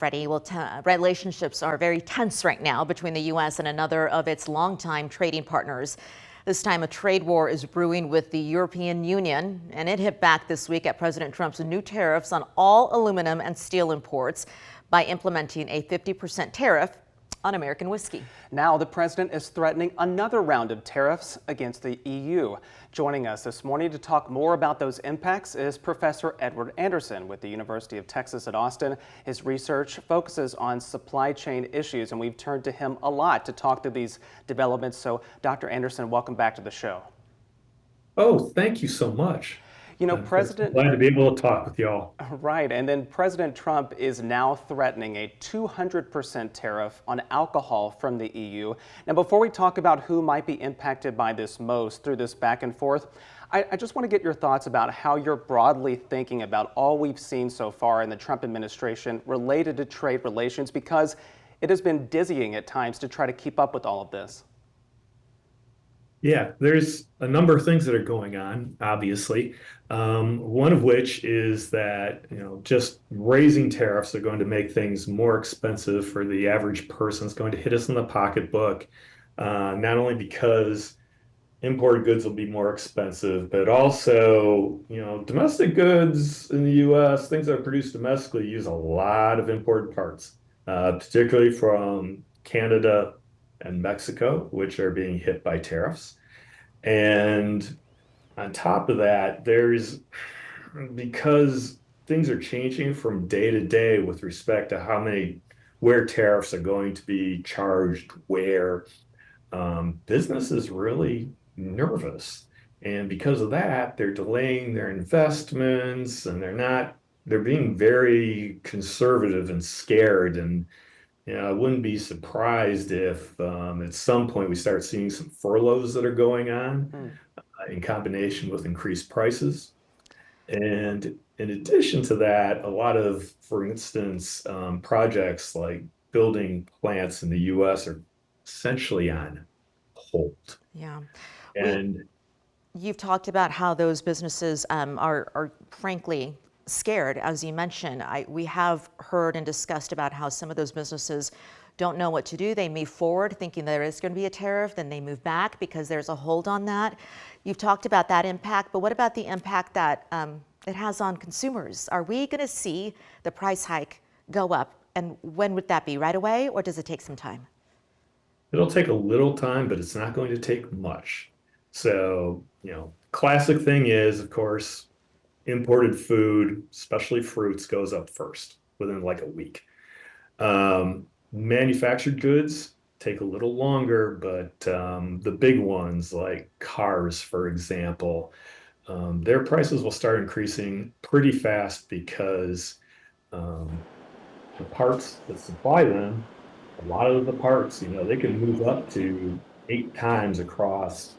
Freddie, well, relationships are very tense right now between the U.S. and another of its longtime trading partners. This time, a trade war is brewing with the European Union, and it hit back this week at President Trump's new tariffs on all aluminum and steel imports by implementing a 50% tariff on American whiskey. Now the president is threatening another round of tariffs against the EU. Joining us this morning to talk more about those impacts is Professor Edward Anderson with the University of Texas at Austin. His research focuses on supply chain issues, and we've turned to him a lot to talk to these developments. So, Dr. Anderson, welcome back to the show. Oh, thank you so much. You know, Glad to be able to talk with y'all. Right, and then President Trump is now threatening a 200% tariff on alcohol from the EU. Now, before we talk about who might be impacted by this most through this back and forth, I just want to get your thoughts about how you're broadly thinking about all we've seen so far in the Trump administration related to trade relations, because it has been dizzying at times to try to keep up with all of this. Yeah, there's a number of things that are going on, obviously. One of which is that, just raising tariffs are going to make things more expensive for the average person. It's going to hit us in the pocketbook, not only because imported goods will be more expensive, but also, domestic goods in the U.S., things that are produced domestically, use a lot of imported parts, particularly from Canada and Mexico, which are being hit by tariffs. And on top of that, because things are changing from day to day with respect to where tariffs are going to be charged, business is really nervous. And because of that, they're delaying their investments, and they're being very conservative and scared. And I wouldn't be surprised if at some point we start seeing some furloughs that are going on in combination with increased prices. And in addition to that, a lot of, for instance, projects like building plants in the U.S. are essentially on hold. Yeah. And you've talked about how those businesses are frankly scared, as you mentioned. We have heard and discussed about how some of those businesses don't know what to do. They move forward thinking there is going to be a tariff, then they move back because there's a hold on that. You've talked about that impact, but what about the impact that it has on consumers? Are we going to see the price hike go up? And when would that be? Right away, or does it take some time? It'll take a little time, but it's not going to take much. So, classic thing is, of course, imported food, especially fruits, goes up first within like a week. Manufactured goods take a little longer, but the big ones like cars, for example, their prices will start increasing pretty fast because the parts that supply them, a lot of the parts, they can move up to 8 times across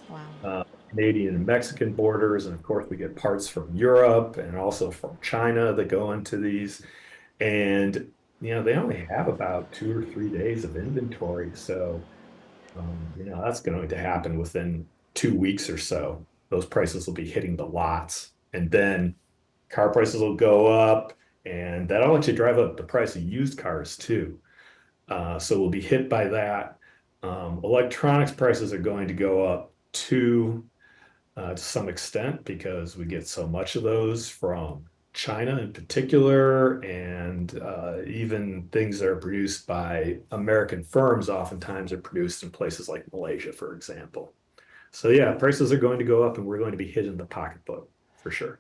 Canadian and Mexican borders. And of course, we get parts from Europe and also from China that go into these. And, they only have about 2 or 3 days of inventory. So, that's going to happen within 2 weeks or so. Those prices will be hitting the lots. And then car prices will go up, and that'll actually drive up the price of used cars too. So we'll be hit by that. Electronics prices are going to go up to some extent because we get so much of those from China in particular, and even things that are produced by American firms oftentimes are produced in places like Malaysia, for example. So yeah, prices are going to go up, and we're going to be hit in the pocketbook for sure.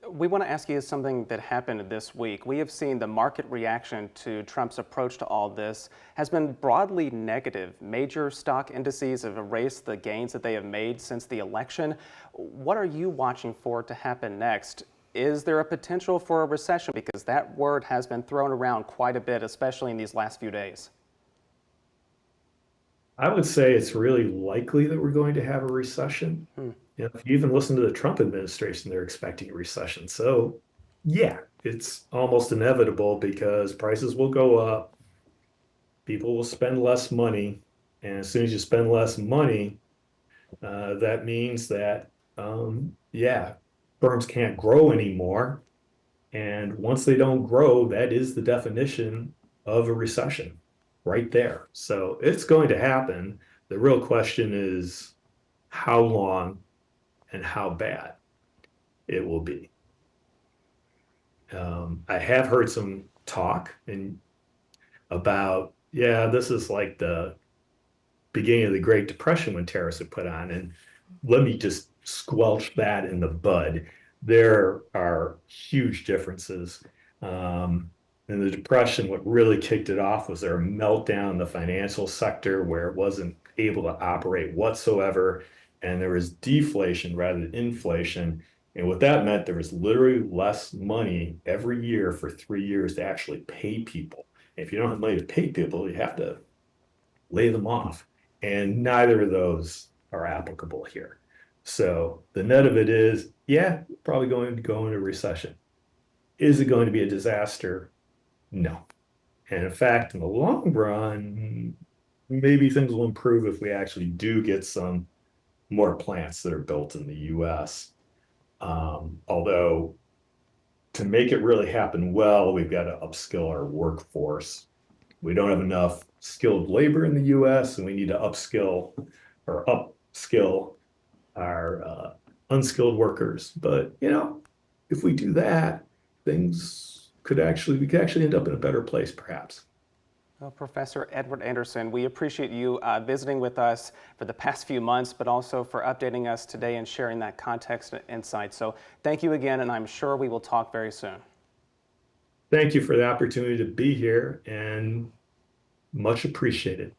We want to ask you something that happened this week. We have seen the market reaction to Trump's approach to all this has been broadly negative. Major stock indices have erased the gains that they have made since the election. What are you watching for to happen next? Is there a potential for a recession? Because that word has been thrown around quite a bit, especially in these last few days. I would say it's really likely that we're going to have a recession. If you even listen to the Trump administration, they're expecting a recession. So yeah, it's almost inevitable because prices will go up, people will spend less money, and as soon as you spend less money, that means that, firms can't grow anymore. And once they don't grow, that is the definition of a recession right there. So it's going to happen. The real question is how long and how bad it will be. I have heard some talk about, yeah, this is like the beginning of the Great Depression when tariffs were put on. And let me just squelch that in the bud. There are huge differences. In the Depression, what really kicked it off was there a meltdown in the financial sector where it wasn't able to operate whatsoever. And there was deflation rather than inflation. And what that meant, there was literally less money every year for 3 years to actually pay people. If you don't have money to pay people, you have to lay them off. And neither of those are applicable here. So the net of it is, yeah, probably going to go into recession. Is it going to be a disaster? No. And in fact, in the long run, maybe things will improve if we actually do get some more plants that are built in the US. Although to make it really happen well, we've got to upskill our workforce. We don't have enough skilled labor in the US, and we need to upskill our unskilled workers. But if we do that, we could actually end up in a better place, perhaps. Well, Professor Edward Anderson, we appreciate you visiting with us for the past few months, but also for updating us today and sharing that context and insight. So thank you again, and I'm sure we will talk very soon. Thank you for the opportunity to be here, and much appreciated.